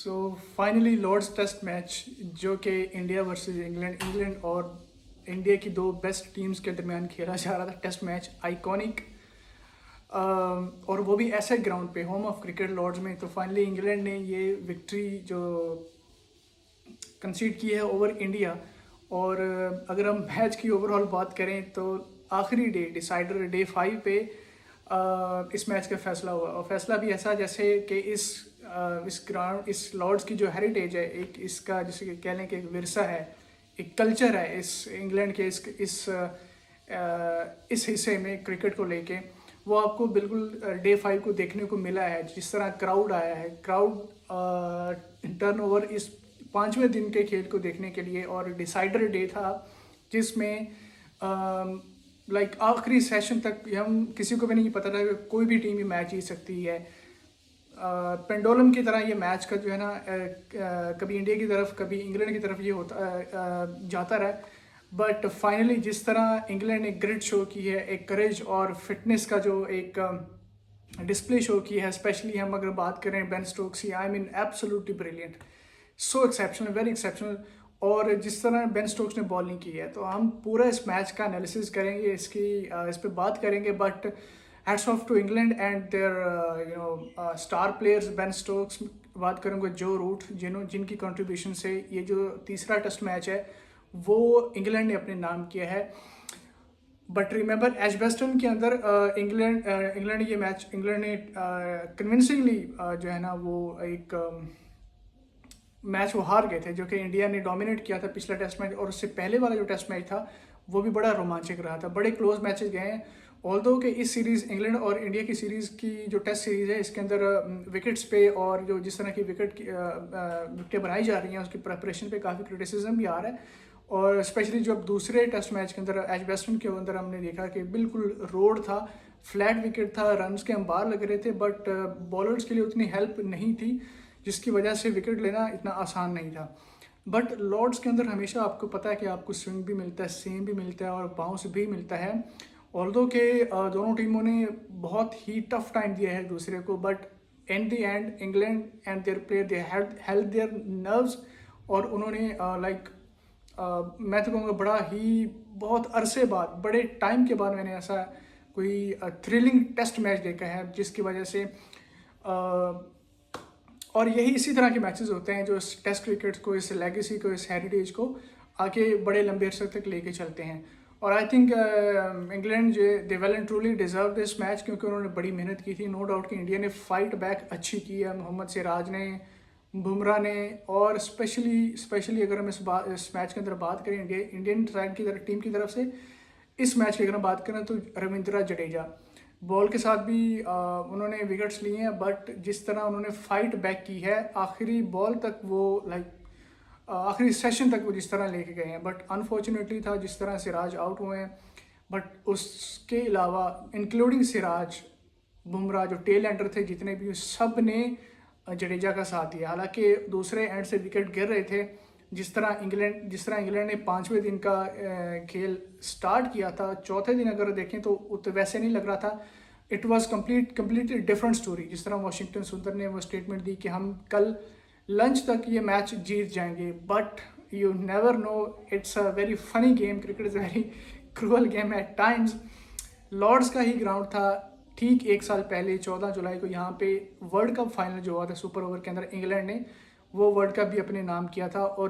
सो finally Lord's test match जो कि India versus England और इंडिया की दो बेस्ट टीम्स के दरमियान खेला जा रहा था। टेस्ट मैच आइकॉनिक और वो भी ऐसे ग्राउंड पे, होम ऑफ क्रिकेट लॉर्ड्स में। तो फाइनली इंग्लैंड ने ये विक्ट्री जो कंसीड की है ओवर इंडिया। और अगर हम मैच की ओवरऑल बात करें तो आखिरी डे डिसाइडर डे 5 पे इस मैच का फैसला हुआ। और फैसला भी ऐसा जैसे कि इस ग्राउंड, इस लॉर्ड्स की जो हेरिटेज है, एक इसका जिसे कह लें कि एक विरसा है, एक कल्चर है इस इंग्लैंड के इस हिस्से में क्रिकेट को लेके, वो आपको बिल्कुल डे 5 को देखने को मिला है। जिस तरह क्राउड आया है, क्राउड टर्नओवर इस 5वें दिन के खेल को देखने के लिए। और डिसाइडर डे था जिसमें लाइक आखिरी सेशन तक हम किसी को भी नहीं पता था कि कोई भी टीम ये मैच जीत सकती है। पेंडुलम की तरह ये मैच का जो है ना, कभी इंडिया की तरफ कभी इंग्लैंड की तरफ ये होता जाता रहा। बट फाइनली जिस तरह इंग्लैंड ने ग्रिट शो की है, एक करेज और फिटनेस का जो एक डिस्प्ले शो की है, स्पेशली हम अगर बात करें बेन स्टोक्स की, I mean absolutely brilliant, so exceptional, very exceptional. और जिस तरह बेन स्टोक्स ने बॉलिंग की है, तो हम पूरा इस मैच का एनालिसिस करेंगे, इस पे बात करेंगे। But hats off to England and their star players. Ben Stokes बात करेंगे, जो रूट, जिनकी कंट्रीब्यूशन से ये जो तीसरा टेस्ट मैच है वो इंग्लैंड ने अपने नाम किया है। बट रिमेंबर एजबेस्टन के अंदर इंग्लैंड ने कन्विंसिंगली जो है ना वो एक मैच वो हार गए थे, जो कि इंडिया ने डोमिनेट किया था पिछला टेस्ट मैच। और उससे पहले वाला जो टेस्ट मैच था वो भी बड़ा रोमांचक रहा था, बड़े क्लोज मैचेस गए हैं। ऑल्दो कि इस सीरीज़, इंग्लैंड और इंडिया की सीरीज़ की जो टेस्ट सीरीज़ है, इसके अंदर विकेट्स पे और जो जिस तरह की विकेटें बनाई जा रही हैं उसकी प्रेपरेशन पे काफ़ी क्रिटिसिज्म भी आ रहा है। और स्पेशली जब दूसरे टेस्ट मैच के अंदर एजबेस्टन के अंदर हमने देखा कि बिल्कुल रोड था, फ्लैट विकेट था, रन्स के अंबार लग रहे थे, बट बॉलर्स के लिए उतनी हेल्प नहीं थी, जिसकी वजह से विकेट लेना इतना आसान नहीं था। बट लॉर्ड्स के अंदर हमेशा आपको पता है कि आपको स्विंग भी मिलता है, सेम भी मिलता है और बाउंस भी मिलता है। ऑल्दो के दोनों टीमों ने बहुत ही टफ टाइम दिया है दूसरे को, but in the end England and their player they held their nerves. और उन्होंने मैं तो कहूँगा बड़ा ही बहुत अरसे बाद, बड़े टाइम के बाद मैंने ऐसा कोई थ्रिलिंग टेस्ट मैच देखा है, जिसकी वजह से और यही इसी तरह के मैचेस होते हैं जो इस टेस्ट क्रिकेट को, इस लेगेसी को, इस हेरिटेज को आगे बड़े लंबे अरसे तक लेके चलते हैं। और आई थिंक इंग्लैंड जो they well and truly deserve this match, क्योंकि उन्होंने बड़ी मेहनत की थी। नो डाउट कि इंडिया ने फाइट बैक अच्छी की है, मोहम्मद सिराज ने, बुमराह ने, और स्पेशली अगर हम इस मैच के अंदर बात करें इंडियन साइड की तरफ, टीम की तरफ से इस मैच की अगर हम बात करें तो रविंद्रा जडेजा बॉल के साथ भी उन्होंने विकेट्स लिए हैं। बट जिस तरह उन्होंने फाइट बैक की है आखिरी बॉल तक, वो आखिरी सेशन तक वो जिस तरह लेके गए हैं। बट अनफॉर्चुनेटली था जिस तरह सिराज आउट हुए हैं। बट उसके अलावा इंक्लूडिंग सिराज, बुमराह, जो टेल एंडर थे जितने भी, सब ने जडेजा का साथ दिया। हालांकि दूसरे एंड से विकेट गिर रहे थे। जिस तरह इंग्लैंड ने 5वें दिन का खेल स्टार्ट किया था, चौथे दिन अगर देखें तो वैसे नहीं लग रहा था। It was completely different story. जिस तरह वाशिंगटन सुंदर ने वो स्टेटमेंट दी कि हम कल लंच तक ये मैच जीत जाएंगे, but you never know, it's a very funny game, cricket is very cruel game at times. Lord's का ही ग्राउंड था। ठीक एक साल पहले 14 जुलाई को यहाँ पे वर्ल्ड कप फाइनल जो हुआ था सुपर ओवर के अंदर, इंग्लैंड ने वो वर्ल्ड कप भी अपने नाम किया था। और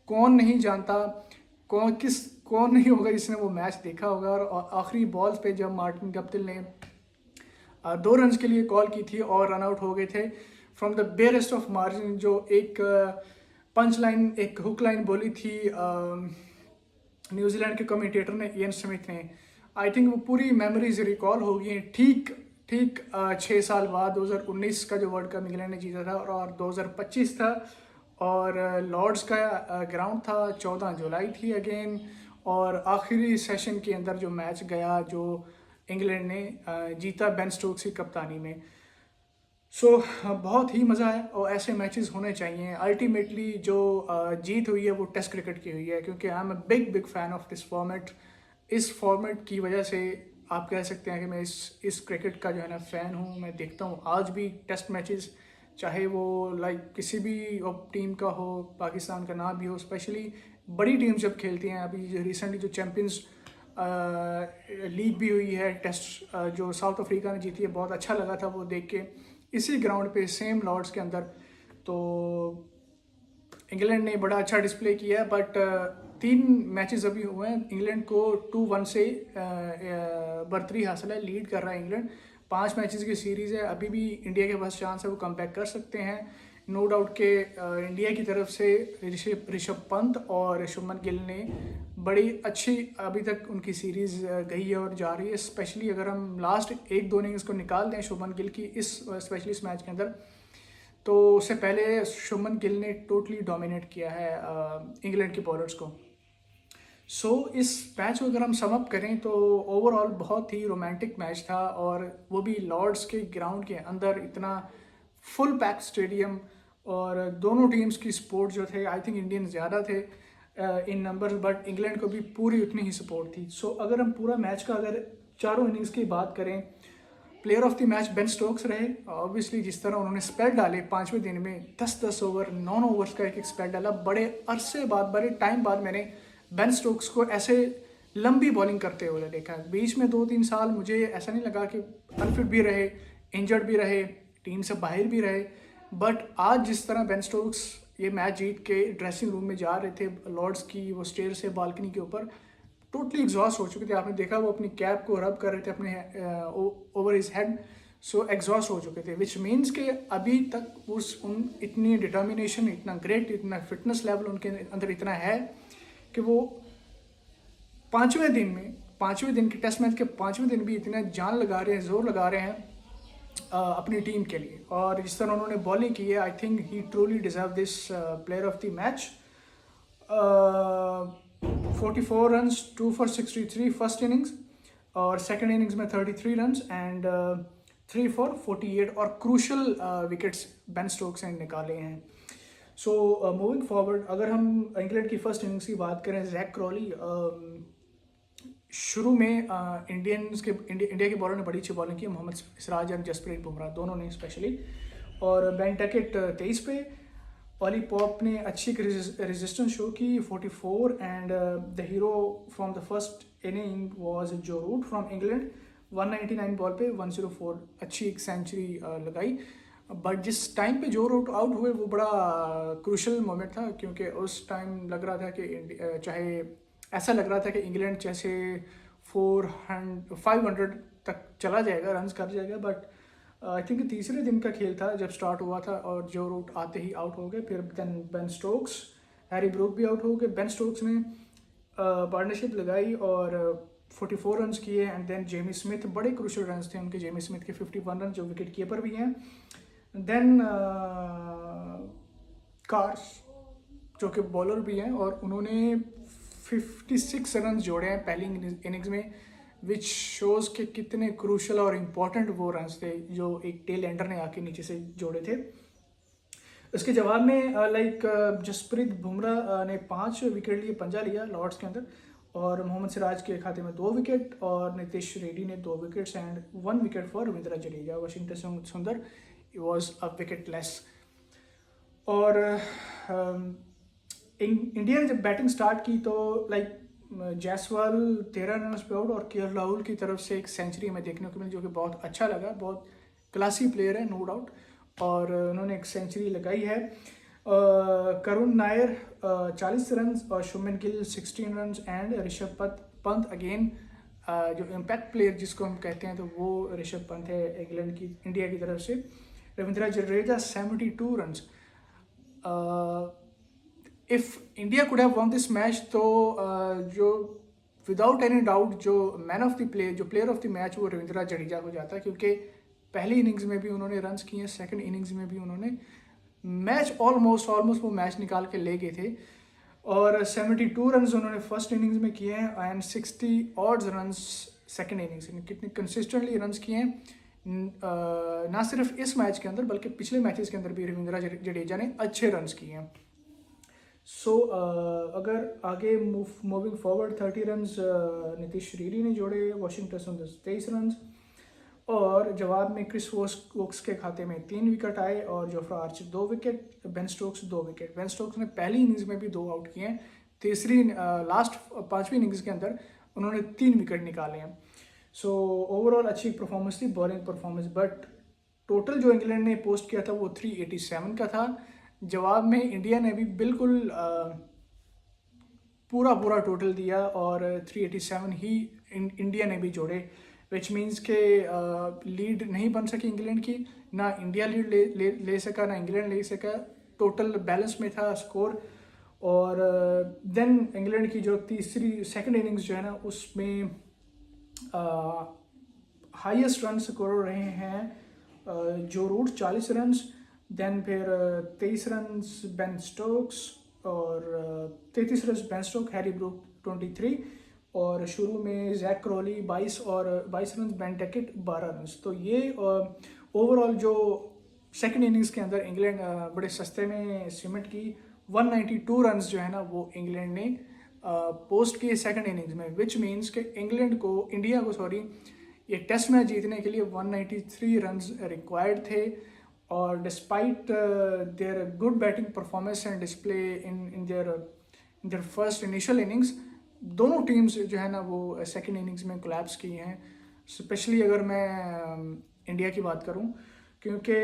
कौन नहीं जानता, कौन नहीं होगा जिसने वो मैच देखा होगा। और आखिरी बॉल्स पे जब मार्टिन गप्टिल ने 2 रन्स के लिए कॉल की थी और रन आउट हो गए थे फ्रॉम द बेयरेस्ट ऑफ मार्जिन, जो एक पंच लाइन, एक हुक लाइन बोली थी न्यूजीलैंड के कमेंटेटर ने, इयन स्मिथ ने। आई थिंक वो पूरी मेमोरीज रिकॉल हो गई हैं। ठीक 6 साल बाद 2019 का जो वर्ल्ड कप इंग्लैंड ने जीता था और 2025 था। और लॉर्ड्स का ग्राउंड था, 14 जुलाई थी अगेन। और आखिरी सेशन के अंदर जो मैच गया, जो इंग्लैंड ने जीता बेन स्टोक्स की कप्तानी में। सो बहुत ही मज़ा है और ऐसे मैचेस होने चाहिए। अल्टीमेटली जो जीत हुई है वो टेस्ट क्रिकेट की हुई है, क्योंकि I am a big fan of this format. इस फॉर्मेट की वजह से आप कह सकते हैं कि मैं इस क्रिकेट का जो है ना फ़ैन हूँ। मैं देखता हूँ आज भी टेस्ट मैचेस, चाहे वो लाइक किसी भी टीम का हो, पाकिस्तान का ना भी हो, स्पेशली बड़ी टीम जब खेलती हैं। अभी रिसेंटली जो चैम्पियंस लीग भी हुई है, टेस्ट जो साउथ अफ्रीका ने जीती है, बहुत अच्छा लगा था वो देख के, इसी ग्राउंड पे सेम लॉर्ड्स के अंदर। तो इंग्लैंड ने बड़ा अच्छा डिस्प्ले किया है, बट 3 मैचेस अभी हुए हैं, इंग्लैंड को 2-1 से बर्तरी हासिल है, लीड कर रहा है इंग्लैंड। 5 मैचेस की सीरीज़ है, अभी भी इंडिया के पास चांस है, वो कम बैक कर सकते हैं। नो डाउट के इंडिया की तरफ से ऋषभ पंत और शुभमन गिल ने बड़ी अच्छी अभी तक उनकी सीरीज़ गई है और जा रही है। स्पेशली अगर हम लास्ट 1-2 इनिंग्स को निकाल दें शुभमन गिल की स्पेशली इस मैच के अंदर, तो उससे पहले शुभमन गिल ने टोटली डोमिनेट किया है इंग्लैंड के बॉलर्स को। इस मैच को अगर हम सम अप करें तो ओवरऑल बहुत ही रोमांटिक मैच था, और वो भी लॉर्ड्स के ग्राउंड के अंदर, इतना फुल पैक स्टेडियम, और दोनों टीम्स की सपोर्ट जो थे, आई थिंक इंडियन ज़्यादा थे इन नंबर्स, बट इंग्लैंड को भी पूरी उतनी ही सपोर्ट थी। अगर हम पूरा मैच का अगर चारों इनिंग्स की बात करें, player of the match Ben Stokes रहे। ऑब्वियसली जिस तरह उन्होंने स्पेल डाले 5वें दिन में 10-10 ओवर 9 ओवर्स का एक स्पेल डाला, बड़े अरसे बाद, बड़े टाइम बाद मैंने बेन स्टोक्स को ऐसे लंबी बॉलिंग करते हुए देखा है। बीच में 2-3 साल मुझे ऐसा नहीं लगा कि अनफिट भी रहे, इंजर्ड भी रहे, टीम से बाहर भी रहे, बट आज जिस तरह बेन स्टोक्स ये मैच जीत के ड्रेसिंग रूम में जा रहे थे, लॉर्ड्स की वो स्टेयर से बालकनी के ऊपर, टोटली एग्जॉस्ट हो चुके थे। आपने देखा वो अपनी कैप को रब कर रहे थे अपने ओवर हिज हेड, एग्जॉस्ट हो चुके थे, विच मीन्स कि अभी तक इतनी डिटर्मिनेशन, इतना ग्रेट, इतना फिटनेस लेवल उनके अंदर इतना है कि वो 5वें दिन के टेस्ट मैच के 5वें दिन भी इतना जान लगा रहे हैं, जोर लगा रहे हैं अपनी टीम के लिए। और जिस तरह उन्होंने बॉलिंग की है, I think he truly deserve this player of the match. 44 runs, 2 for 63 first innings, और सेकंड इनिंग्स में 33 रन्स एंड 3 for 48, और क्रूशल विकेट्स बेन स्टोक्स ने निकाले हैं। मूविंग फॉरवर्ड, अगर हम इंग्लैंड की फर्स्ट इनिंग्स की बात करें, जैक क्रॉली शुरू में इंडिया के बॉलर ने बड़ी अच्छी बॉलिंग की, मोहम्मद सिराज और जसप्रीत बुमराह दोनों ने स्पेशली, और बेन टैकेट 23 पे, ऑली पॉप ने अच्छी रेजिस्टेंस शो की 44, and the hero from the first inning was जो रूट फ्रॉम इंग्लैंड, 199 बॉल पे 104, अच्छी एक सेंचुरी लगाई। बट जिस टाइम पे जो रूट आउट हुए वो बड़ा क्रूशल मोमेंट था, क्योंकि उस टाइम लग रहा था कि चाहे ऐसा लग रहा था कि इंग्लैंड जैसे 500 तक चला जाएगा, रन्स कर जाएगा, बट आई थिंक तीसरे दिन का खेल था जब स्टार्ट हुआ था, और जो रूट आते ही आउट हो गए। फिर then Ben Stokes, Harry Brook भी आउट हो गए। बेन स्टोक्स ने पार्टनरशिप लगाई और 44 रन्स किए, एंड देन जेमी स्मिथ, बड़े क्रूशल रन्स थे उनके, जेमी स्मिथ के 51 रन, जो विकेट कीपर भी हैं। देन कार्स, जो कि बॉलर भी हैं, और उन्होंने 56 रन जोड़े हैं पहली इनिंग्स में, विच शोज़ के कितने क्रूशल और इम्पॉर्टेंट वो रन्स थे जो एक टेल एंडर ने आके नीचे से जोड़े थे। इसके जवाब में जसप्रीत बुमराह ने 5 विकेट लिए, पंजा लिया लॉर्ड्स के अंदर, और मोहम्मद सिराज के खाते में 2 विकेट, और नीतीश रेड्डी ने 2 wickets, and 1 wicket for Ravindra Jadeja. Washington सुंदर वॉज अ विकेट लेस। और इंडिया ने जब बैटिंग स्टार्ट की तो जायसवाल 13 रन पे आउट, और केएल राहुल की तरफ से एक सेंचुरी हमें देखने को मिली, जो कि बहुत अच्छा लगा। बहुत क्लासी प्लेयर है, नो डाउट, और उन्होंने एक सेंचुरी लगाई है। करुण नायर 40 रन, और Shubman Gill 16 run, and Rishabh Pant again, जो इम्पैक्ट प्लेयर जिसको हम कहते हैं, तो वो ऋषभ पंत है इंडिया की तरफ से। Ravindra Jadeja 72 run. If India could have one this match, तो जो विदाउट एनी डाउट जो मैन ऑफ द प्ले, जो प्लेयर ऑफ द मैच, वो रविंद्र जडेजा को जाता है, क्योंकि पहली इनिंग्स में भी उन्होंने रन्स किए, सेकंड इनिंग्स में भी उन्होंने मैच ऑलमोस्ट वो मैच निकाल के ले गए थे। और 72 रन उन्होंने फर्स्ट इनिंग्स में किए हैं, and 60 odds run second innings में। कितने कंसिस्टेंटली रन्स किए हैं, ना सिर्फ इस मैच के अंदर बल्कि पिछले मैचेस के अंदर भी रविंद्र जडेजा ने अच्छे रन्स किए हैं। अगर आगे moving forward, 30 run Nitish Reddy ने जोड़े, वाशिंगटन सुंदर 23 रन, और जवाब में क्रिस वोक्स के खाते में 3 विकेट आए और Jofra Archer 2 wicket, Ben Stokes 2 wicket. Ben Stokes ने पहली इनिंग्स में भी 2 आउट किए हैं, तीसरी लास्ट 5वीं इनिंग्स के अंदर उन्होंने 3 विकेट निकाले हैं। सो ओवरऑल अच्छी परफॉर्मेंस थी, बॉलिंग परफॉर्मेंस, बट टोटल जो इंग्लैंड ने पोस्ट किया था वो 387 का था। जवाब में इंडिया ने भी बिल्कुल पूरा टोटल दिया और 387 ही इंडिया ने भी जोड़े, विच मीन्स के लीड नहीं बन सकी इंग्लैंड की, ना इंडिया लीड ले सका ना इंग्लैंड ले सका, टोटल बैलेंस में था स्कोर। और देन इंग्लैंड की जो सेकंड इनिंग्स जो है ना उसमें हाईएस्ट रन स्कोर रहे हैं जो रूट 40 रन, देन फिर 23 रन बेन स्टोक्स और 33 run Ben Stoke, Harry Brook 23 और शुरू में जैक क्रॉली 22 और 22 रन, बेन टैकेट 12 रन। तो ये ओवरऑल जो सेकंड इनिंग्स के अंदर इंग्लैंड बड़े सस्ते में सीमेंट की 192 रन जो है ना वो इंग्लैंड ने पोस्ट किए सेकंड इनिंग्स में, विच मीन्स कि इंडिया को ये टेस्ट मैच जीतने के लिए 193 रन रिक्वायर्ड थे। और despite there good batting performance and display in their first initial innings, दोनों टीम्स जो है ना वो सेकंड इनिंग्स में कोलैप्स की हैं। स्पेशली अगर मैं इंडिया की बात करूं, क्योंकि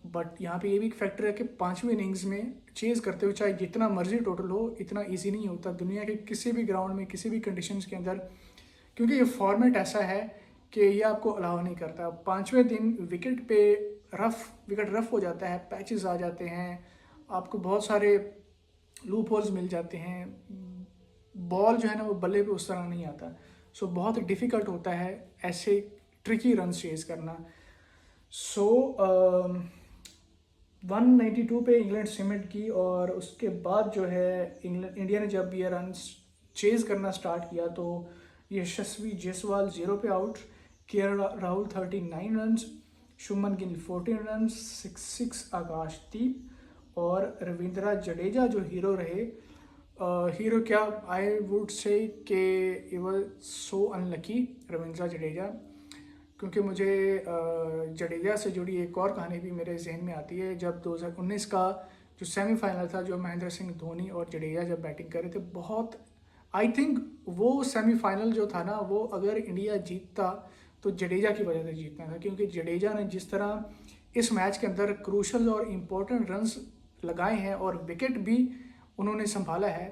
बट यहाँ पे ये भी एक फैक्टर है कि 5वीं इनिंग्स में चेज़ करते हुए चाहे जितना मर्जी टोटल हो, इतना इजी नहीं होता दुनिया के किसी भी ग्राउंड में किसी भी कंडीशंस के अंदर, क्योंकि ये फॉर्मेट ऐसा है कि ये आपको अलाउ नहीं करता। 5वें दिन विकेट रफ हो जाता है, पैचेस आ जाते हैं, आपको बहुत सारे लूप होल्स मिल जाते हैं, बॉल जो है ना वो बल्ले पे उस तरह नहीं आता। सो बहुत डिफ़िकल्ट होता है ऐसे ट्रिकी रन चेज करना। सो 192 पे इंग्लैंड सीमेंट की और उसके बाद जो है इंडिया ने जब ये रन चेज करना स्टार्ट किया तो यशस्वी जायसवाल 0 पे out, KL Rahul 39 run, Shubman Gill 14 run, 6 आकाशदीप और रविंद्र जडेजा जो हीरो रहे। हीरो क्या, आई वुड से कि it was so unlucky Ravindra Jadeja, क्योंकि मुझे जडेजा से जुड़ी एक और कहानी भी मेरे जहन में आती है। जब 2019 का जो सेमीफाइनल था, जो महेंद्र सिंह धोनी और जडेजा जब बैटिंग कर रहे थे, बहुत आई थिंक वो सेमीफाइनल जो था ना वो अगर इंडिया जीतता तो जडेजा की वजह से जीतना था, क्योंकि जडेजा ने जिस तरह इस मैच के अंदर क्रूशल और इम्पोर्टेंट रन्स लगाए हैं और विकेट भी उन्होंने संभाला है,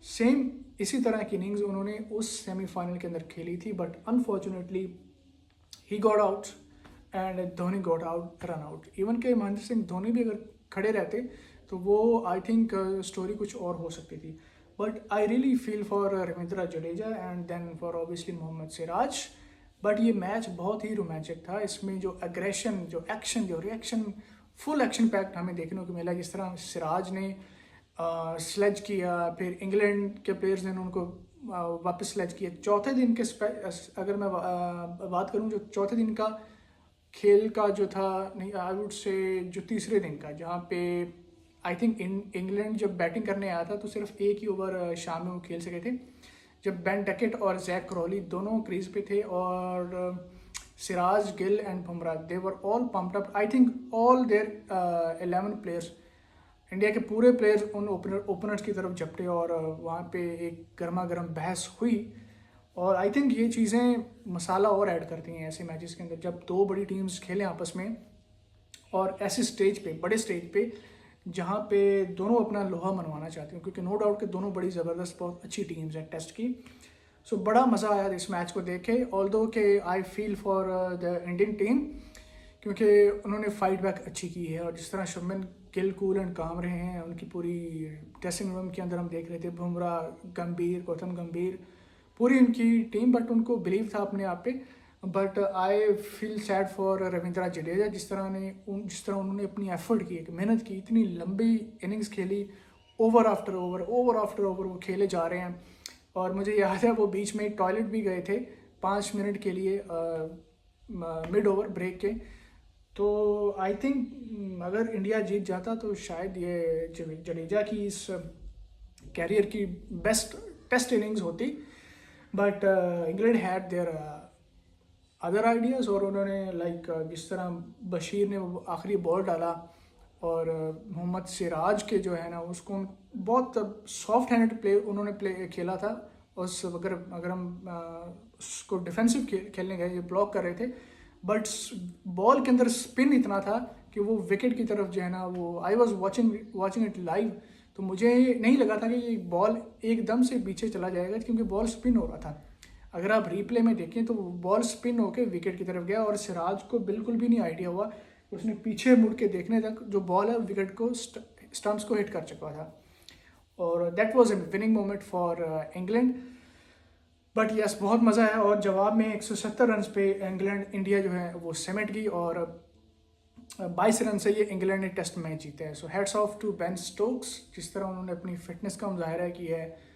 सेम इसी तरह की इनिंग्स उन्होंने उस सेमीफाइनल के अंदर खेली थी। But unfortunately he got out and Dhoni got out, run out. Even के महेंद्र सिंह धोनी भी अगर खड़े रहते तो वो आई थिंक स्टोरी कुछ और हो सकती थी। But I really feel for Ravindra Jadeja and then for obviously Mohammed Siraj. But ये मैच बहुत ही रोमांचक था, इसमें जो एग्रेशन, जो एक्शन, जो रिएक्शन, फुल एक्शन पैक्ट हमें देखने को मिला। जिस तरह सिराज ने स्लेज किया, फिर इंग्लैंड के प्लेयर्स ने उनको वापस स्लेज किया। चौथे दिन के अगर मैं बात करूं, जो चौथे दिन का खेल का जो था, नहीं आई वुड से जो तीसरे दिन का, जहां पे आई थिंक इंग्लैंड जब बैटिंग करने आया था तो सिर्फ एक ही ओवर शाम में वो खेल सके थे, जब बेन टैकेट और जैक क्रॉली दोनों क्रीज पे थे और Siraj, Gill and Bumrah they were all pumped up. I think all their 11 players, India के पूरे प्लेयर्स उन ओपनर्स की तरफ झपटे और वहाँ पे एक गर्मा गर्म बहस हुई। और आई थिंक ये चीज़ें मसाला और ऐड करती हैं ऐसे मैचेस के अंदर, जब दो बड़ी टीम्स खेलें आपस में और ऐसे स्टेज पे, बड़े स्टेज पे, जहाँ पे दोनों अपना लोहा मनवाना चाहते हैं, क्योंकि नो डाउट कि दोनों बड़ी ज़बरदस्त बहुत अच्छी टीम्स हैं टेस्ट की। सो बड़ा मज़ा आया इस मैच को देख के, ऑल्दो के I feel for the Indian team, क्योंकि उन्होंने फाइट बैक अच्छी की है। और जिस तरह शुभमन गिल कूल एंड काम रहे हैं, उनकी पूरी ड्रेसिंग रूम के अंदर हम देख रहे थे, बुमराह, गंभीर, गौतम गंभीर, पूरी उनकी टीम, बट उनको बिलीव था अपने आप पे। But I feel sad for Ravindra Jadeja, जिस तरह उन्होंने अपनी एफर्ट की, मेहनत की, इतनी लंबी इनिंग्स खेली, ओवर आफ्टर ओवर वो खेले जा रहे हैं। और मुझे याद है वो बीच में टॉयलेट भी गए थे 5 मिनट के लिए मिड ओवर ब्रेक के। तो आई थिंक अगर इंडिया जीत जाता तो शायद ये जडेजा की इस कैरियर की बेस्ट टेस्ट इनिंग्स होती। But England had there other ideas, और उन्होंने लाइक जिस तरह बशीर ने वो आखिरी बॉल डाला और मोहम्मद सिराज के जो है ना उसको बहुत सॉफ्ट हैंडेड प्ले उन्होंने खेला था। उस अगर हम उसको डिफेंसिव खेलने गए, ये ब्लॉक कर रहे थे, बट बॉल के अंदर स्पिन इतना था कि वो विकेट की तरफ जो है ना वो I was watching it live, तो मुझे नहीं लगा था कि ये बॉल एकदम से पीछे चला जाएगा क्योंकि बॉल स्पिन हो रहा था। अगर आप रीप्ले में देखें तो बॉल स्पिन होकर विकेट की तरफ गया और सिराज को बिल्कुल भी नहीं आइडिया हुआ, उसने पीछे मुड़ के देखने तक जो बॉल है विकेट को स्टम्प्स को हिट कर चुका था। और that was a winning moment for England. But yes, बहुत मज़ा आया और जवाब में 170 रन पे इंडिया जो है वो समेट गई और 22 रन से ये इंग्लैंड ने टेस्ट मैच जीते हैं। So heads off to Ben Stokes, जिस तरह उन्होंने अपनी फिटनेस का मुजाहरा किया है।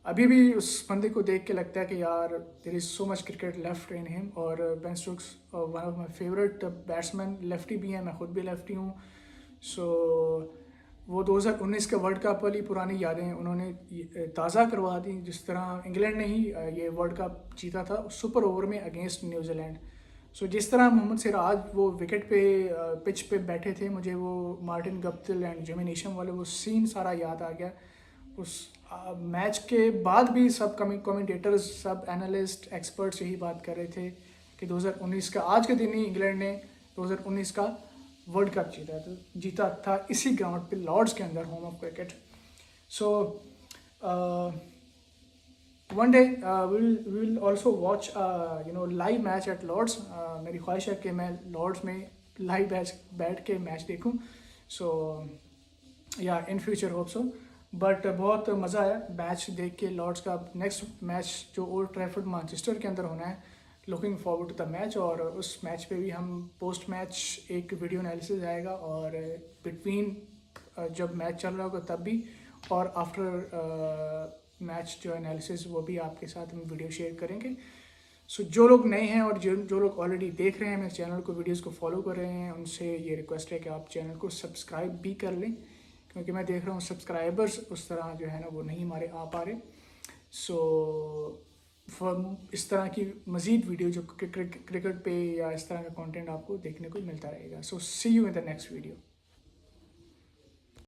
अभी भी उस बंदे को देख के लगता है कि यार there is so much cricket left in him. और Ben Stokes one of my favourite batsman, lefty भी हैं, मैं खुद भी लेफ्टी हूँ। सो वो 2019 के वर्ल्ड कप वाली पुरानी यादें उन्होंने ताज़ा करवा दी, जिस तरह इंग्लैंड ने ही ये वर्ल्ड कप जीता था सुपर ओवर में अगेंस्ट न्यूजीलैंड। सो जिस तरह मोहम्मद सिराज वो विकेट पे पिच पे बैठे थे, मुझे वो Martin Guptill and Jimmy Neesham वाले वो सीन सारा याद आ गया। उस मैच के बाद भी सब कमेंटेटर्स, सब एनालिस्ट, एक्सपर्ट्स यही बात कर रहे थे कि 2019 का आज के दिन ही इंग्लैंड ने 2019 का वर्ल्ड कप जीता था इसी ग्राउंड पे, लॉर्ड्स के अंदर, home of cricket. So one day we will also watch live match at Lord's. मेरी ख्वाहिश है कि मैं लॉर्ड्स में लाइव मैच बैठ के मैच देखूं। सो या in future hope so. But बहुत मज़ा आया मैच देख के लॉर्ड्स का। नेक्स्ट मैच जो ओल्ड ट्रैफर्ड मैनचेस्टर के अंदर होना है, looking forward to the match. और उस मैच पे भी हम पोस्ट मैच एक वीडियो एनालिसिस आएगा, और बिटवीन जब मैच चल रहा होगा तब भी, और आफ्टर मैच जो एनालिसिस वो भी आपके साथ हम वीडियो शेयर करेंगे। सो जो लोग नए हैं और जो लोग ऑलरेडी देख रहे हैं मेरे चैनल को, वीडियोस को फॉलो कर रहे हैं, उनसे ये रिक्वेस्ट है कि आप चैनल को सब्सक्राइब भी कर लें, क्योंकि मैं देख रहा हूँ सब्सक्राइबर्स उस तरह जो है ना वो नहीं हमारे आ पा रहे। सो इस तरह की मज़ीद वीडियो जो क्रिकेट पे या इस तरह का कंटेंट आपको देखने को मिलता रहेगा। So see you in the next video.